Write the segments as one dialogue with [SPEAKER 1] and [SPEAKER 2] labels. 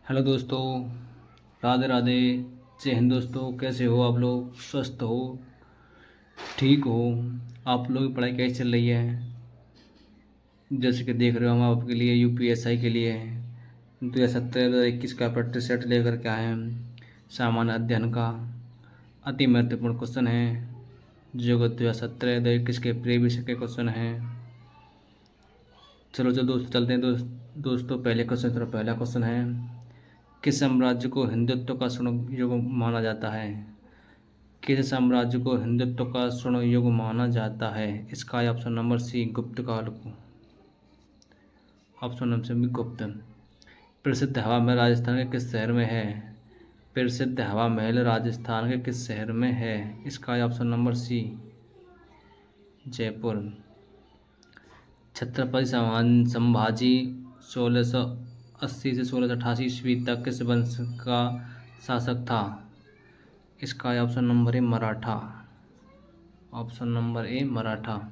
[SPEAKER 1] Hello दोस्तों, राधे राधे। जय हिंद दोस्तों। कैसे हो आप लोग? स्वस्थ हो? ठीक हो? आप लोगों की पढ़ाई कैसी चल रही है? जैसे कि देख रहे हो, हम आपके लिए यूपीएसआई के लिए 2017-2021 का प्रैक्टिस सेट लेकर के आए हैं। सामान्य अध्ययन का अति महत्वपूर्ण क्वेश्चन है जो कि 2017-2021 के प्रीवियस के क्वेश्चन हैं। चलो दोस्तों चलते हैं। दोस्तों पहले क्वेश्चन, तरफ पहला क्वेश्चन है, किस साम्राज्य को हिंदुत्व का स्वर्ण युग माना जाता है? किस साम्राज्य को हिंदुत्व का स्वर्ण युग माना जाता है? इसका है ऑप्शन नंबर सी, गुप्त काल को। ऑप्शन नंबर सी, गुप्त। प्रसिद्ध हवा महल राजस्थान के किस शहर में है? प्रसिद्ध हवा महल राजस्थान के किस शहर में है? इसका है option number C, Jaipur. Chhatrapati Sambhaji 1680 से 1688 ईस्वी तक किस वंश का शासक था? इसका है ऑप्शन नंबर ए, मराठा। ऑप्शन नंबर ए, मराठा।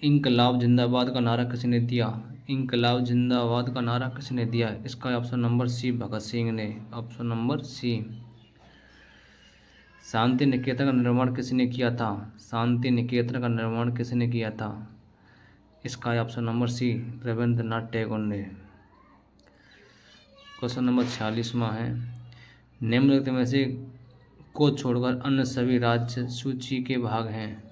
[SPEAKER 1] इनकलाब जिंदाबाद का नारा किसने दिया? इनकलाब जिंदाबाद का नारा किसने दिया? इसका है ऑप्शन नंबर सी, भगत सिंह ने। ऑप्शन नंबर सी। शांति निकेतन का निर्माण किसने किया था? शांति निकेतन का निर्माण किसने किया था? इसका है option number C, Rabindranath Tagore ने। क्वेश्चन नंबर 46वां है, निम्नलिखित में से को छोड़कर अन्य सभी राज्य सूची के भाग हैं।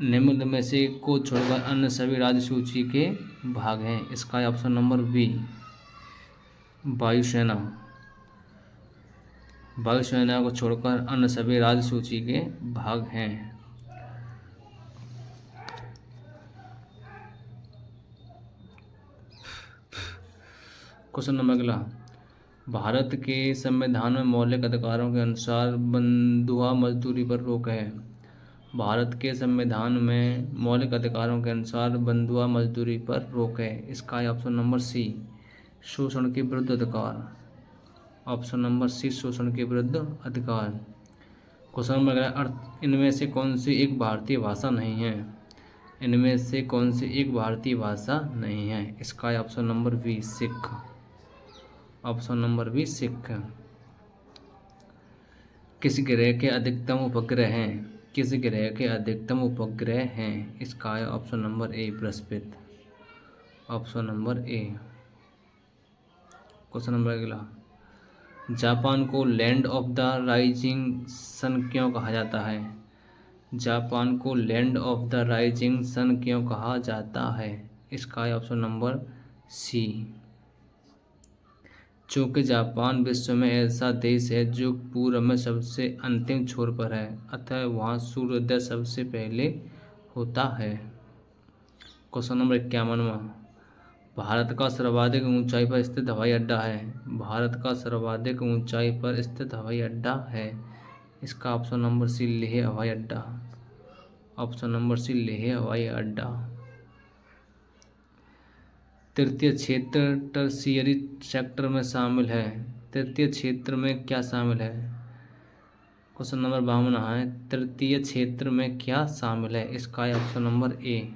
[SPEAKER 1] निम्नलिखित में से को छोड़कर अन्य सभी राज्य सूची के भाग हैं। इसका है ऑप्शन नंबर बी, वायुसेना। वायुसेना को छोड़कर अन्य सभी राज्य सूची के भाग हैं। क्वेश्चन नंबर अगला, भारत के संविधान में मौलिक अधिकारों के अनुसार बंधुआ मजदूरी पर रोक है। भारत के संविधान में मौलिक अधिकारों के अनुसार बंधुआ मजदूरी पर रोक है। इसका है ऑप्शन नंबर सी, शोषण के विरुद्ध अधिकार। ऑप्शन नंबर सी, शोषण के विरुद्ध अधिकार। क्वेश्चन नंबर अगला, इनमें से कौन सी एक भारतीय भाषा नहीं है? इनमें से कौन सी एक भारतीय भाषा नहीं है? इसका है option number B, Sikh. Option number B, Sikh. किस ग्रह के अधिकतम उपग्रह हैं? किस ग्रह के अधिकतम उपग्रह हैं? इसका है ऑप्शन नंबर ए, बृहस्पति। Option number A. Question number अगला, जापान को land of the rising sun क्यों कहा जाता है? जापान को land of the rising sun क्यों कहा जाता है? इसका है ऑप्शन नंबर सी, चूँकि जापान विश्व में ऐसा देश है जो पूर्व में सबसे अंतिम छोर पर है, अतः वहाँ सूर्योदय सबसे पहले होता है। क्वेश्चन नंबर 51वां, भारत का सर्वाधिक ऊंचाई पर स्थित हवाई अड्डा है। भारत का सर्वाधिक ऊंचाई पर स्थित हवाई अड्डा है। इसका ऑप्शन नंबर सी, लेह हवाई अड्डा। ऑप्शन नंबर सी, लेह हवाई अड्डा। तृतीय क्षेत्र टर्शियरी सेक्टर में शामिल है। तृतीय क्षेत्र में क्या शामिल है? क्वेश्चन नंबर 52 है, तृतीय क्षेत्र में क्या शामिल है? इसका है ऑप्शन नंबर ए,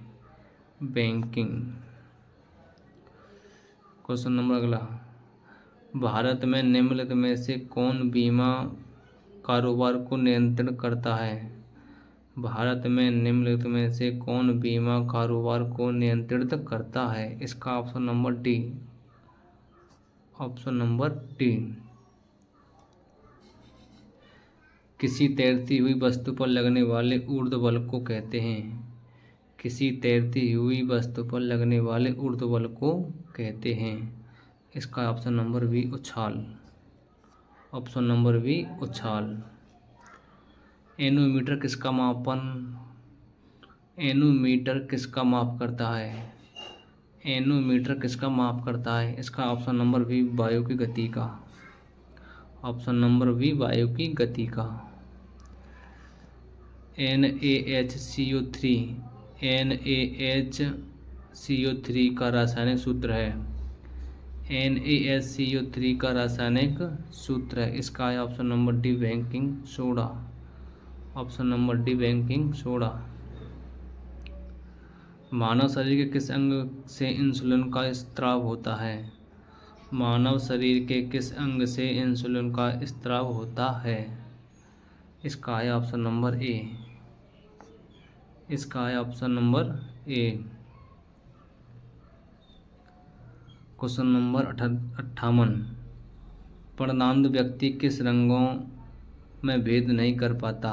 [SPEAKER 1] बैंकिंग। क्वेश्चन नंबर अगला, भारत में निम्नलिखित में से कौन बीमा कारोबार को नियंत्रण करता है? भारत में निम्नलिखित में से कौन बीमा कारोबार को नियंत्रित करता है? इसका option number D. Option number D. किसी तैरती हुई वस्तु पर लगने वाले ऊर्ध्व बल को कहते हैं। किसी तैरती हुई वस्तु पर लगने वाले ऊर्ध्व बल को कहते हैं। इसका ऑप्शन नंबर बी, उछाल। ऑप्शन नंबर बी, उछाल। एनोमीटर किसका मापन एनोमीटर किसका माप करता है? एनोमीटर किसका माप करता है? इसका ऑप्शन नंबर बी, वायु की गति का। ऑप्शन नंबर बी, वायु की गति का। NaHCO3 NaHCO3 का रासायनिक सूत्र है। NaHCO3 का रासायनिक सूत्र है। इसका है option number D, baking soda. Option number D, baking soda. मानव शरीर के किस अंग से इंसुलिन का स्त्राव होता है? मानव शरीर के किस अंग से इंसुलिन का स्त्राव होता है? इसका है ऑप्शन नंबर ए। इसका है option number A. Question number 58। पर्णांध व्यक्ति किस रंगों में भेद नहीं कर पाता?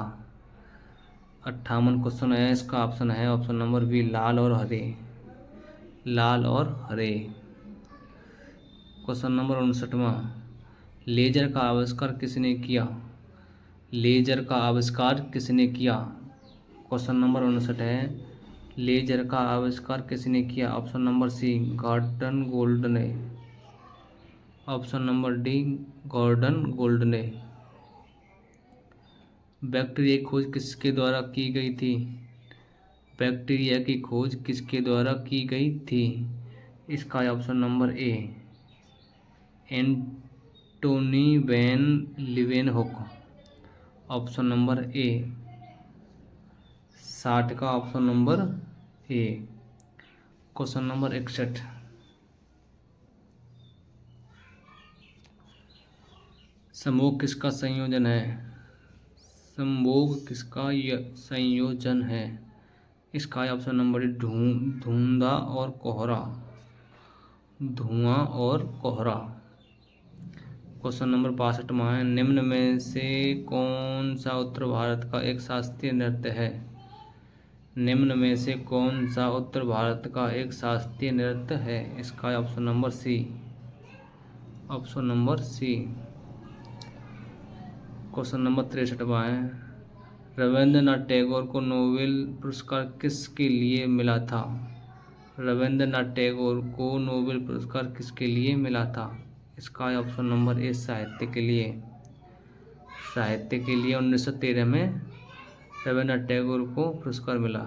[SPEAKER 1] 58 क्वेश्चन है, इसका ऑप्शन है ऑप्शन नंबर बी, लाल और हरे। लाल और हरे। क्वेश्चन नंबर 59वां। लेजर का आविष्कार किसने किया? लेजर का आविष्कार किसने किया? क्वेश्चन नंबर 59 है, लेजर का आविष्कार किसने किया? Option number C, Gordon Gould ने। Option number D, Gordon Gould ने। बैक्टीरिया की खोज किसके द्वारा की गई थी? बैक्टीरिया की खोज किसके द्वारा की गई थी? इसका है option number A, Antonie van Leeuwenhoek. Option number A, 60 का option number A. Question number 61। संभोग किसका संयोजन है? संभोग किसका संयोजन है? इसका है ऑप्शन नंबर ए, धुंधा और कोहरा। धुआं और कोहरा। क्वेश्चन नंबर 62 है, निम्न में से कौन सा उत्तर भारत का एक शास्त्रीय नृत्य है? निम्न में से कौन सा उत्तर भारत का एक शास्त्रीय नृत्य है? इसका है option number C. Option number C. Question number 63 है, रविंद्रनाथ टैगोर को नोबेल पुरस्कार किसके लिए मिला था? रविंद्रनाथ टैगोर को नोबेल पुरस्कार किसके लिए मिला था? इसका है ऑप्शन नंबर ए, साहित्य के लिए। साहित्य के लिए 1913 में रविंद्रनाथ टैगोर को पुरस्कार मिला।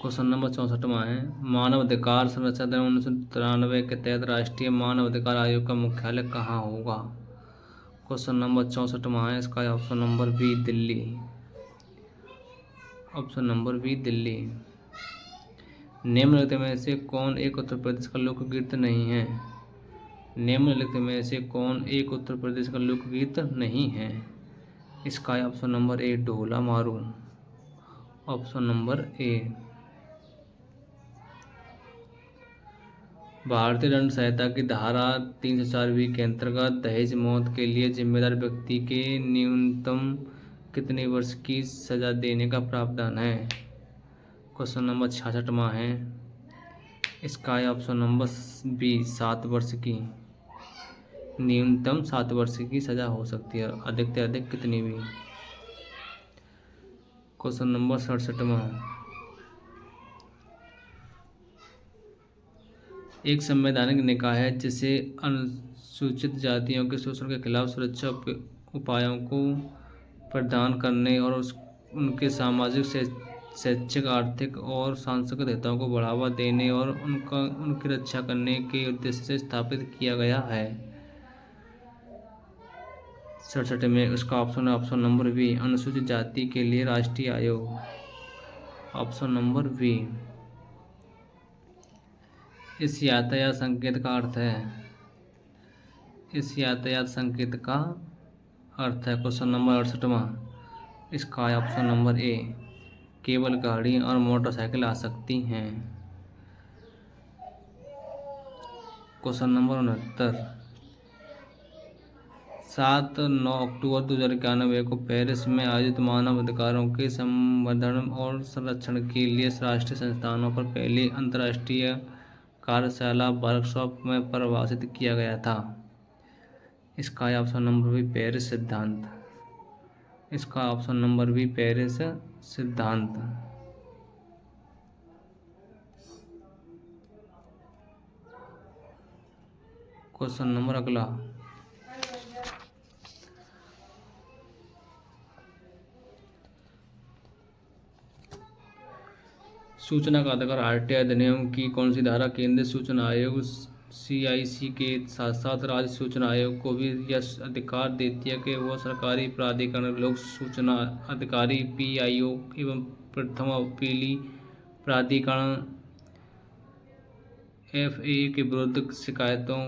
[SPEAKER 1] क्वेश्चन नंबर 64 है, मानव अधिकार संरक्षण अधिनियम 1993 के तहत राष्ट्रीय मानव अधिकार आयोग का मुख्यालय कहाँ होगा? क्वेश्चन नंबर 64 है, इसका option number B, Delhi. Option number B, Delhi. निम्नलिखित में से कौन एक उत्तर प्रदेश का लोकगीत नहीं है? निम्नलिखित में से कौन एक उत्तर प्रदेश का लोकगीत नहीं है? इसका है ऑप्शन नंबर ए, ढोला मारू। ऑप्शन नंबर ए। भारतीय दंड संहिता की धारा 304 के अंतर्गत दहेज मौत के लिए जिम्मेदार व्यक्ति के न्यूनतम कितने वर्ष की सजा देने का प्रावधान है? क्वेश्चन नंबर 66 है, इसका है ऑप्शन नंबर बी, 7 वर्ष की। न्यूनतम 7 वर्ष की सजा हो सकती है, अधिक से अधिक कितनी भी। Question number 67। एक संवैधानिक निकाय है जिसे अनुसूचित जातियों के शोषण के खिलाफ सुरक्षा उपायों को प्रदान करने और उनके सामाजिक, शैक्षिक, आर्थिक और सांस्कृतिक हितों को बढ़ावा देने और उनकी रक्षा करने के उद्देश्य से स्थापित किया गया है। 67 में उसका ऑप्शन है ऑप्शन नंबर बी, अनुसूचित जाति के लिए राष्ट्रीय आयोग। Option number B. इस यातायात संकेत का अर्थ है? इस यातायात संकेत का अर्थ है, क्वेश्चन नंबर 68, इसका है ऑप्शन नंबर ए, केवल गाड़ी और मोटरसाइकिल आ सकती हैं। Question number 69। 7-9 अक्टूबर 2091 को पेरिस में आयोजित मानव अधिकारों के संवर्धन और संरक्षण के लिए राष्ट्रीय संस्थानों पर पहली अंतर्राष्ट्रीय कार्यशाला वर्कशॉप में परिभाषित किया गया था। इसका ऑप्शन नंबर बी, पेरिस सिद्धांत। इसका ऑप्शन नंबर बी, पेरिस सिद्धांत। क्वेश्चन नंबर अगला, सूचना का अधिकार आरटीआई अधिनियम की कौन सी धारा केंद्रीय सूचना आयोग सीआईसी के साथ साथ राज्य सूचना आयोग को भी यह अधिकार देती है कि वह सरकारी प्राधिकरण, लोक सूचना अधिकारी, पीआईओ एवं प्रथम अपीली प्राधिकरण FAA के विरुद्ध शिकायतों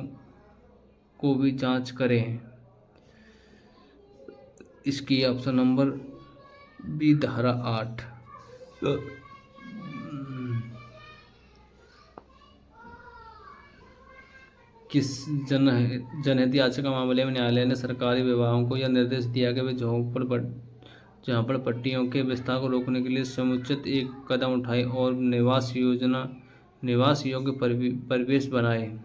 [SPEAKER 1] को भी जांच करें। इसकी ऑप्शन नंबर बी धारा 8। किस जनहित याचिका मामले में न्यायालय ने सरकारी विभागों को यह निर्देश दिया कि वे झोंपड़पट्टियों के विस्तार को रोकने के लिए समुचित एक कदम उठाए और निवास योग्य परिवेश बनाए।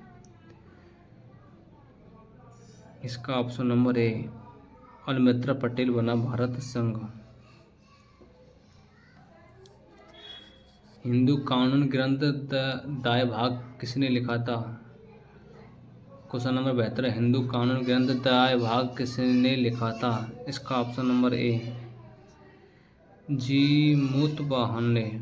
[SPEAKER 1] इसका ऑप्शन नंबर ए अलमित्रा पटेल बना भारत संघ। हिंदू कानून ग्रंथ दाय भाग किसने लिखा था? क्वेश्चन नंबर 72 हिंदू कानून ग्रंथ दाय भाग किसने लिखा था? इसका ऑप्शन नंबर ए जी मोतवाहन ने।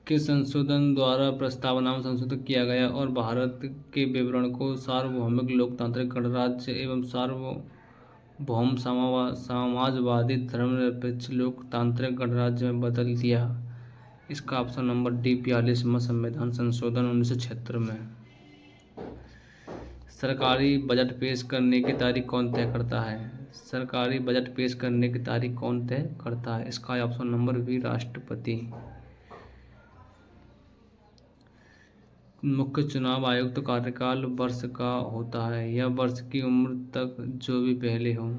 [SPEAKER 1] किस संशोधन द्वारा प्रस्तावना में संशोधित किया गया और भारत के विवरण को सार्वभौमिक लोकतांत्रिक गणराज्य एवं सार्वभौम समाजवादी धर्मनिरपेक्ष लोकतांत्रिक गणराज्य में बदल दिया? इसका ऑप्शन नंबर डी 42वां संविधान संशोधन 1976 में। सरकारी बजट पेश करने की तारीख कौन तय करता है? सरकारी बजट पेश करने की तारीख कौन तय करता है? इसका ऑप्शन नंबर बी राष्ट्रपति। मुख्य चुनाव आयुक्त कार्यकाल वर्ष का होता है या वर्ष की उम्र तक जो भी पहले हो?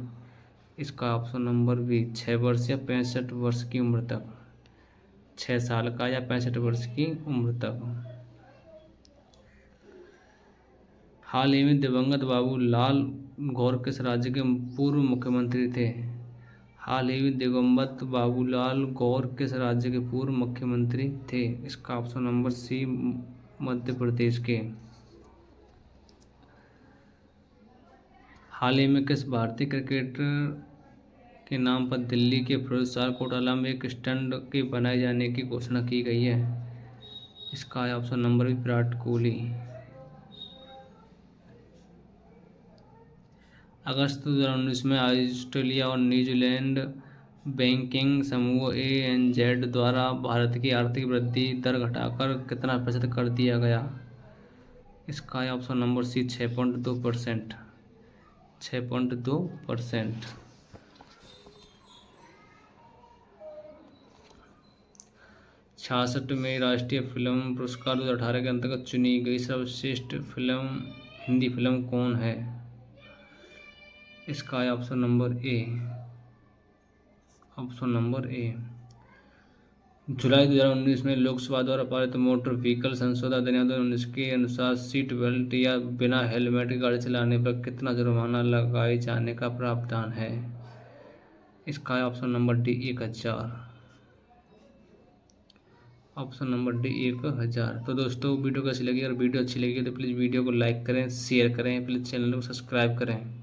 [SPEAKER 1] इसका ऑप्शन नंबर बी 6 वर्ष या 65 वर्ष की उम्र तक। 6 साल का या 65 वर्ष की उम्र तक। हाल ही में दिवंगत बाबू लाल गौर किस राज्य के पूर्व मुख्यमंत्री थे? हाल ही में दिवंगत बाबूलाल गौर किस राज्य के पूर्व मुख्यमंत्री थे? इसका ऑप्शन नंबर सी मध्य प्रदेश के। हाल ही में किस भारतीय क्रिकेटर के नाम पर दिल्ली के फिरोजशाह कोटला में एक स्टैंड के बनाए जाने की घोषणा की गई है? इसका ऑप्शन नंबर भी विराट कोहली। अगस्त 2019 में ऑस्ट्रेलिया और न्यूजीलैंड बैंकिंग समूह ANZ द्वारा भारत की आर्थिक वृद्धि दर घटाकर कितना प्रतिशत कर दिया गया? इसका ऑप्शन नंबर सी 6.2%। 6.2%। 66वें राष्ट्रीय फिल्म पुरस्कार 2018 के अंतर्गत चुनी गई सर्वश्रेष्ठ हिंदी फिल्म कौन है? इसका ऑप्शन नंबर ए। जुलाई 2019 में लोकसभा द्वारा पारित मोटर व्हीकल संशोधन अधिनियम 2019 के अनुसार सीट बेल्ट या बिना हेलमेट की गाड़ी चलाने पर कितना जुर्माना लगाए जाने का प्रावधान है? इसका option number D 1000। Option number D 1000। तो दोस्तों वीडियो कैसी लगी? अगर वीडियो अच्छी लगी तो प्लीज़ वीडियो को लाइक करें, शेयर करें, प्लीज़ चैनल को सब्सक्राइब करें।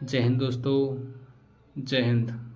[SPEAKER 1] जय हिंद दोस्तों, जय हिंद।